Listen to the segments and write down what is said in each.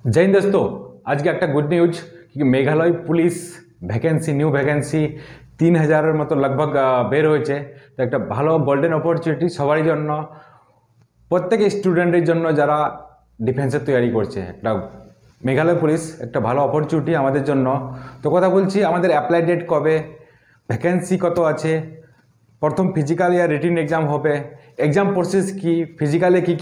जय हिंद दोस्तों। आज के एक गुड न्यूज कि Meghalaya police vacancy new vacancy 3000 मतो लगभग बेर होयेछे। तो एक भालो गोल्डन अपरचुनिटी सबार जन्य प्रत्येक स्टूडेंटर जन्य जारा डिफेंसर तैयारी करछे एक मेघालय पुलिस एक भालो अपरचुनिटी आमादेर जन्य। तो कथा बोलছি आमादेर अप्लाई डेट कबे, भैकेंसि कत आछे, प्रथम फिजिकल या रिटिन एग्जाम होबे, एग्जाम प्रसेस की, फिजिकले की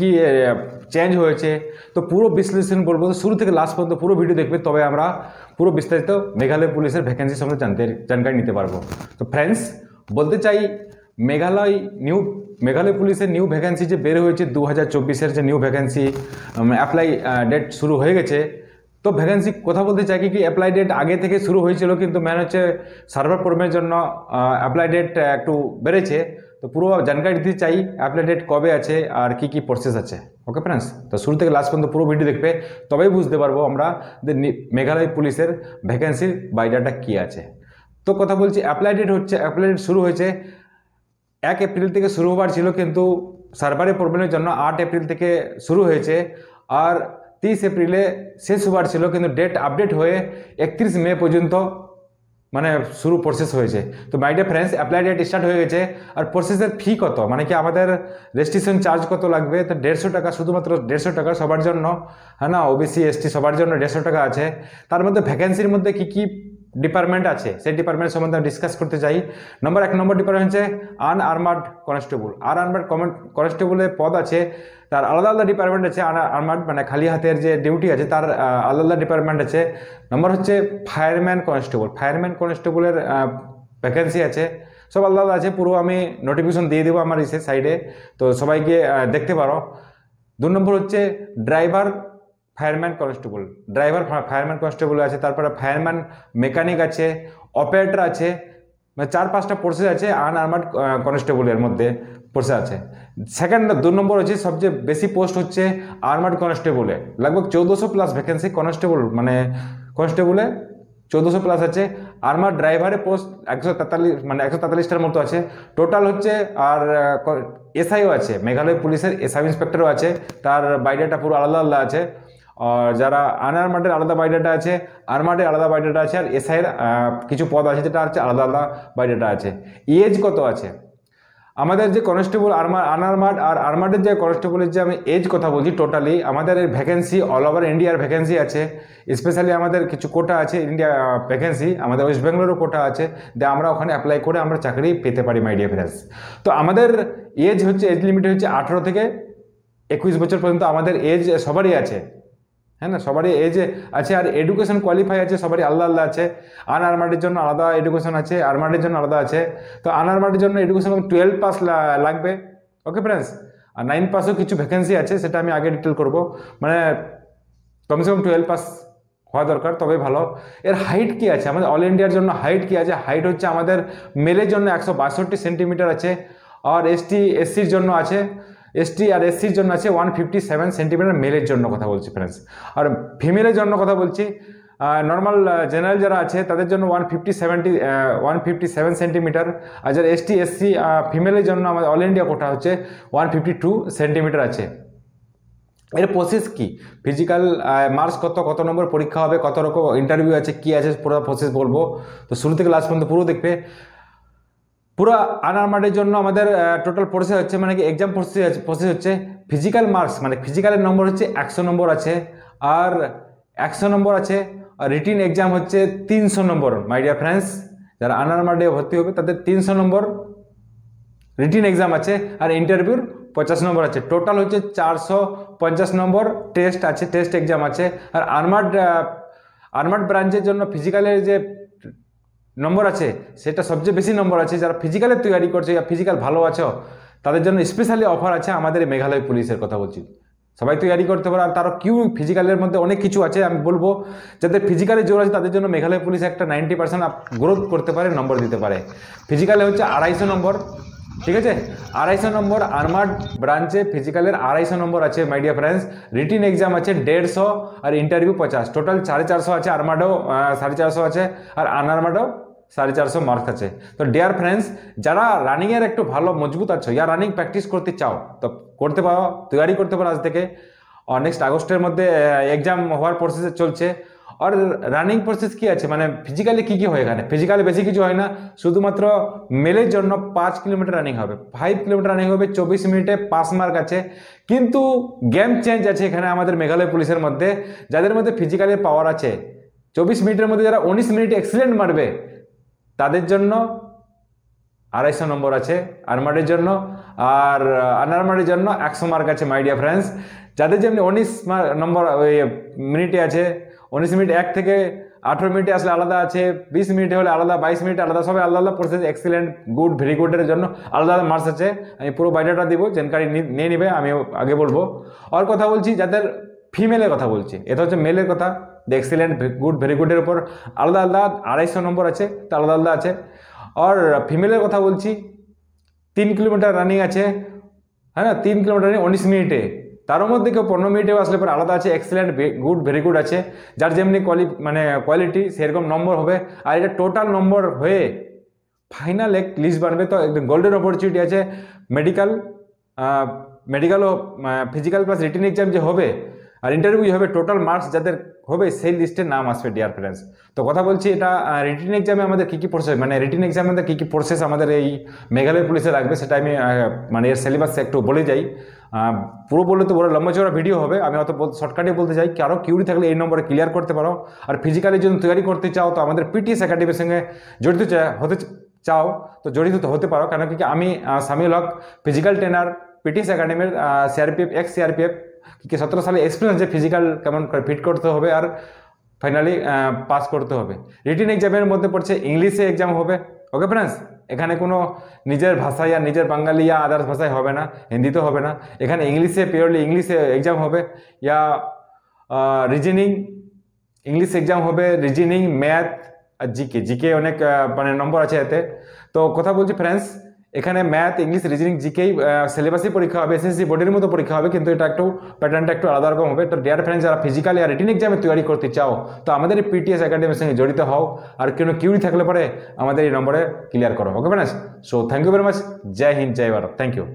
चेंज होयेछे। तो पुरो विश्लेषण करब, तो शुरू थेके लास्ट पर्यन्त पुरो भिडियो देखबे तबे आमरा पुरो विस्तारित मेघालय पुलिसेर भैकेंसि सम्बन्धे जानकारी निते पारबो। तो फ्रेंड्स बोलते चाइ मेघालय पुलिसेर न्यू भैकेंसि जे बेर होयेछे 2024 जे न्यू भैकेंसि अप्लाई डेट शुरू हो गेछे। तो भैकेंसि कथा बोलते चाइ कि अप्लाई डेट आगे थेके शुरू हयेछिलो, किन्तु मेन होच्छे सार्भार प्रॉब्लेमेर जन्य अप्लाई डेट एकटु बेड़ेछे। तो पुरो जानकारी दिते चाइ अप्लाई डेट कबे आछे और की प्रसेस आछे। ओके फ्रेंड्स, तो शुरू थेके लास्ट पर्यन्त पुरो भिडियो देखबे तबेई बुझते पारबो आमरा जे मेघालय पुलिसेर भैकेंसिर बायोडाटा कि आछे। तो कथा बोलছি अप्लाई डेट शुरू হয়েছে 1 एप्रिल থেকে শুরু হবার ছিল, কিন্তু সার্ভারের প্রবলেমের জন্য 8 এপ্রিল থেকে শুরু হয়েছে আর 30 এপ্রিলে শেষ হবার ছিল, কিন্তু ডেট আপডেট হয়ে 31 মে পর্যন্ত মানে শুরু প্রসেস হয়েছে। তো my dear friends, apply date start হয়ে গেছে। আর প্রসেসের ফি কত, মানে কি আমাদের রেজিস্ট্রেশন চার্জ কত লাগবে? তো 150 টাকা, শুধুমাত্র 150 টাকা সবার জন্য, হ্যাঁ না, ওবিসি এসটি সবার জন্য 150 টাকা আছে। তার মধ্যে ভ্যাকেন্সির মধ্যে কি ডিপার্টমেন্ট আছে সেই ডিপার্টমেন্ট সম্বন্ধে আমি ডিসকাস করতে চাই। এক নম্বর ডিপার্টমেন্ট হচ্ছে আনআর্মার্ড কনস্টেবল। আনআর্মার্ড কনস্টেবলের পদ আছে, তার আলাদা আলাদা ডিপার্টমেন্ট আছে। আনআর্মার্ড মানে খালি হাতের যে ডিউটি আছে তার আলাদা আলাদা ডিপার্টমেন্ট আছে। নম্বর হচ্ছে ফায়ারম্যান কনস্টেবল। ফায়ারম্যান কনস্টেবলের ভ্যাকেন্সি আছে, সব আলাদা আলাদা আছে। পুরো আমি নোটিফিকেশন দিয়ে দেবো আমার ইসে সাইডে, তো সবাই গিয়ে দেখতে পারো। 2 নম্বর হচ্ছে driver fireman constable. Driver fireman constable আছে, তারপরে ফায়ারম্যান মেকানিক আছে, অপারেটর আছে, মানে 4-5টা প্রসেস আছে আনআর্মার্ড কনস্টেবলের মধ্যে প্রসেস আছে। সেকেন্ড 2 নম্বর হচ্ছে সবচেয়ে বেশি পোস্ট হচ্ছে আর্মার্ড কনস্টেবলে, লগভগ 1400 প্লাস ভ্যাকেন্সি কনস্টেবল, মানে কনস্টেবলে 1400 প্লাস আছে। আর্মার্ড ড্রাইভারের পোস্ট 143, মানে 143টার মতো আছে টোটাল হচ্ছে। আর এসআইও আছে, মেঘালয় পুলিশের এসআই ইন্সপেক্টরও আছে, তার বায়োডাটা পুরো আলাদা আলাদা আছে। আর যারা আনআর্মার্ডের আলাদা বায়োডাটা আছে, আর্মার্ডের আলাদা বায়োডাটা আছে, আর এসআইয়ের কিছু পদ আছে যেটা হচ্ছে আলাদা আলাদা বায়োডাটা আছে। এজ কত আছে আমাদের যে কনস্টেবল আনআর্মার্ড আর আর্মার্ডের যে কনস্টেবলের যে আমি এজ কথা বলছি, টোটালি আমাদের ভ্যাকেন্সি অল ওভার ইন্ডিয়ার ভ্যাকেন্সি আছে। স্পেশালি আমাদের কিছু কোটা আছে ইন্ডিয়া ভ্যাকেন্সি, আমাদের ওয়েস্ট বেঙ্গলেরও কোটা আছে, যে আমরা ওখানে অ্যাপ্লাই করে আমরা চাকরি পেতে পারি মাই ডিয়ার ফ্রেন্ডস। তো আমাদের এজ হচ্ছে, এজ লিমিট হচ্ছে 18 থেকে 21 বছর পর্যন্ত আমাদের এজ সবারই আছে, হ্যাঁ না, সবারই এজ আছে। আর এডুকেশন কোয়ালিফাই আছে সবারই আলাদা আলাদা আছে। আনআর্মার্ডের জন্য আলাদা এডুকেশন আছে, আর্মার্ডের জন্য আলাদা আছে। তো আনআর্মার্ডের জন্য এডুকেশন 12 পাস লাগবে। ওকে ফ্রেন্ডস, আর 9 পাসও কিছু ভ্যাকেন্সি আছে, সেটা আমি আগে ডিটেল করব। মানে কমসে কম 12 পাস হওয়া দরকার, তবে ভালো। এর হাইট কি আছে আমাদের অল ইন্ডিয়ার জন্য? হাইট কি আছে? হাইট হচ্ছে আমাদের মেলের জন্য 162 সেন্টিমিটার আছে, আর এসসির জন্য আছে, এসটি আর এসসির জন্য আছে 157 সেন্টিমিটার মেলের জন্য কথা বলছি ফ্রেন্ডস। আর ফিমেলের জন্য কথা বলছি, নর্মাল জেনারেল যারা আছে তাদের জন্য 157 সেন্টিমিটার। আর যারা এসটি এসসি ফিমেলের জন্য আমাদের অল ইন্ডিয়া কোটা হচ্ছে 152 সেন্টিমিটার আছে। এর প্রসেস কি? ফিজিক্যাল মার্কস কত নম্বর পরীক্ষা হবে, কত রকম ইন্টারভিউ আছে, কি আছে, পুরো প্রসেস বলবো। তো শুরু থেকে লাস্ট পর্যন্ত পুরো দেখবে। পুরো আনআর্মার্ডের জন্য আমাদের টোটাল প্রসেস হচ্ছে, মানে কি এক্সাম প্রসেস হচ্ছে ফিজিক্যাল মার্কস, মানে ফিজিক্যালের নম্বর হচ্ছে 100 নম্বর আছে, আর 100 নম্বর আছে। আর রিটিন এক্সাম হচ্ছে 300 নম্বর মাই ডিয়ার ফ্রেন্ডস। যারা আনআর্মার্ডে ভর্তি হবে তাদের 300 নম্বর রিটিন এক্সাম আছে, আর ইন্টারভিউর 50 নম্বর আছে। টোটাল হচ্ছে 450 নম্বর টেস্ট আছে, টেস্ট এক্সাম আছে। আর আর্মার্ড ব্রাঞ্চের জন্য ফিজিক্যালের যে নম্বর আছে সেটা সবচেয়ে বেশি নম্বর আছে। যারা ফিজিক্যালের তৈরি করছে বা ফিজিক্যাল ভালো আছো তাদের জন্য স্পেশালি অফার আছে আমাদের মেঘালয় পুলিশের কথা বলছি। সবাই তৈরি করতে পারে, আর তারও ফিজিক্যালের মধ্যে অনেক কিছু আছে। আমি বলবো যাদের ফিজিক্যালে জোর আছে তাদের জন্য মেঘালয় পুলিশ একটা 90% গ্রোথ করতে পারে, নম্বর দিতে পারে। ফিজিক্যালে হচ্ছে 250 নম্বর, ঠিক আছে, 250 নম্বর আর্মার্ড ব্রাঞ্চে ফিজিক্যালের 250 নম্বর আছে মাই ডিয়ার ফ্রেন্ডস। রিটিন এক্সাম আছে 150, আর ইন্টারভিউ 50, টোটাল 450 আছে। আর্মার্ডও 450 আছে, আর আনআর্মার্ডও 450 মার্কস আছে। তো ডিয়ার ফ্রেন্ডস, যারা রানিংয়ের একটু ভালো মজবুত আছো, ইয়া রানিং প্র্যাকটিস করতে চাও তো করতে পারো, তৈরি করতে পারো আজ থেকে। আর নেক্সট আগস্টের মধ্যে এক্সাম হওয়ার প্রসেসে চলছে। আর রানিং প্রসেস কি আছে, মানে ফিজিক্যালি কি কি হয় এখানে? ফিজিক্যালি বেশি কিছু হয় না, শুধুমাত্র মেলের জন্য 5 কিলোমিটার রানিং হবে, 5 কিলোমিটার রানিং হবে, 24 মিনিটে পাস মার্ক আছে। কিন্তু গেম চেঞ্জ আছে এখানে আমাদের মেঘালয় পুলিশের মধ্যে, যাদের মধ্যে ফিজিক্যালি পাওয়ার আছে 24 মিনিটের মধ্যে যারা 19 মিনিট এক্সিলেন্ট মারবে তাদের জন্য 250 নম্বর আছে আর্মার্ডের জন্য, আর আনআর্মার্ডের জন্য 100 মার্ক আছে মাই ডিয়ার ফ্রেন্ডস। যাদের যেমনি 19 নম্বর ওই মিনিটে আছে, 19 মিনিট 1 থেকে 18 মিনিটে আসলে আলাদা আছে, 20 মিনিটে হলে আলাদা, 22 মিনিটে আলাদা, সবাই আলাদা আলাদা প্রসেস, এক্সিলেন্ট, গুড, ভেরি গুডের জন্য আলাদা আলাদা মার্কস আছে। আমি পুরো বায়োডাটা দিব, জানকারি নিয়ে নিবে, আমি আগে বলবো। আর কথা বলছি যাদের ফিমেলের কথা বলছি, এটা হচ্ছে মেলের কথা। এক্সিলেন্ট, গুড, ভেরি গুডের উপর আলাদা আলাদা 250 নম্বর আছে, তো আলাদা আলাদা আছে। আর ফিমেলের কথা বলছি 3 কিলোমিটার রানিং আছে, হ্যাঁ না, 3 কিলোমিটার রানিং 19 মিনিটে, তার মধ্যে কেউ 15 মিনিটেও আসলে পরে আলাদা আছে, এক্সিলেন্ট, গুড, ভেরি গুড আছে। যার যেমনি কোয়ালিটি সেরকম নম্বর হবে। আর এটা টোটাল নম্বর হয়ে ফাইনাল এক লিস্ট বানবে, তো একদম গোল্ডেন অপরচুনিটি আছে। মেডিকেলও ফিজিক্যাল প্লাস রিটেন এক্সাম যে হবে আর ইন্টারভিউ হবে, টোটাল মার্কস যাদের হবে সেই লিস্টে নাম আসবে ডিয়ার ফ্রেন্ডস। তো কথা বলছি এটা রিটেন এক্সামে আমাদের কী কী প্রসেস, মানে রিটেন এক্সামে আমাদের কী কী প্রসেস আমাদের এই মেঘালয় পুলিশে লাগবে, সেটা আমি মানে এর সিলেবাস একটু বলে যাই। পুরো বললে তো বড় লম্বা চড়া ভিডিও হবে, আমি অত শর্টকাটে বলতে চাই। কারো কিউরি থাকলে এই নম্বরে ক্লিয়ার করতে পারো। আর ফিজিক্যালি যদি তৈরি করতে চাও তো আমাদের পিটিএস একাডেমির সঙ্গে জড়িত হতে চাও তো জড়িত হতে পারো, কেন কি আমি সামিল হক ফিজিক্যাল ট্রেনার, পিটিএস একাডেমির সিআরপিএফ, এক্স সিআরপিএফ, কি 17 সালে এক্সপিরিয়েন্স আছে ফিজিক্যাল কেমন করে ফিট করতে হবে আর ফাইনালি পাস করতে হবে। রিটেন এক্সামের মধ্যে পড়ছে ইংলিশে এক্সাম হবে, ওকে ফ্রেন্ডস। এখানে কোনো নিজের ভাষায় আর নিজের বাঙালি ইয়া আদার্স ভাষায় হবে না, হিন্দিতে হবে না, এখানে ইংলিশে, পিওরলি ইংলিশে এক্সাম হবে। ইয়া রিজনিং ইংলিশ এক্সাম হবে, রিজনিং, ম্যাথ আর জিকে। জিকে অনেক মানে নম্বর আছে এতে। তো কথা বলছি ফ্রেন্ডস, এখানে ম্যাথ, ইংলিশ, রিজনিং, জিকেই সিলেবাসই পরীক্ষা হবে, এসএসসি বোর্ডের মতো পরীক্ষা হবে, কিন্তু এটা একটু প্যাটার্নটা একটু আলাদা রকম হবে। তো ডিয়ার ফ্রেন্ডস, যারা ফিজিক্যালি আর রিটেন এক্সামে তৈরি করতে চাও তো আমাদের এই পিটিএস একাডেমির সঙ্গে জড়িত হও। আর কোনো কিউরি থাকলে পরে আমাদের এই নম্বরে ক্লিয়ার করো, okay friends. So thank you very much. জয় হিন্দ, জয় ভারত, থ্যাংক ইউ।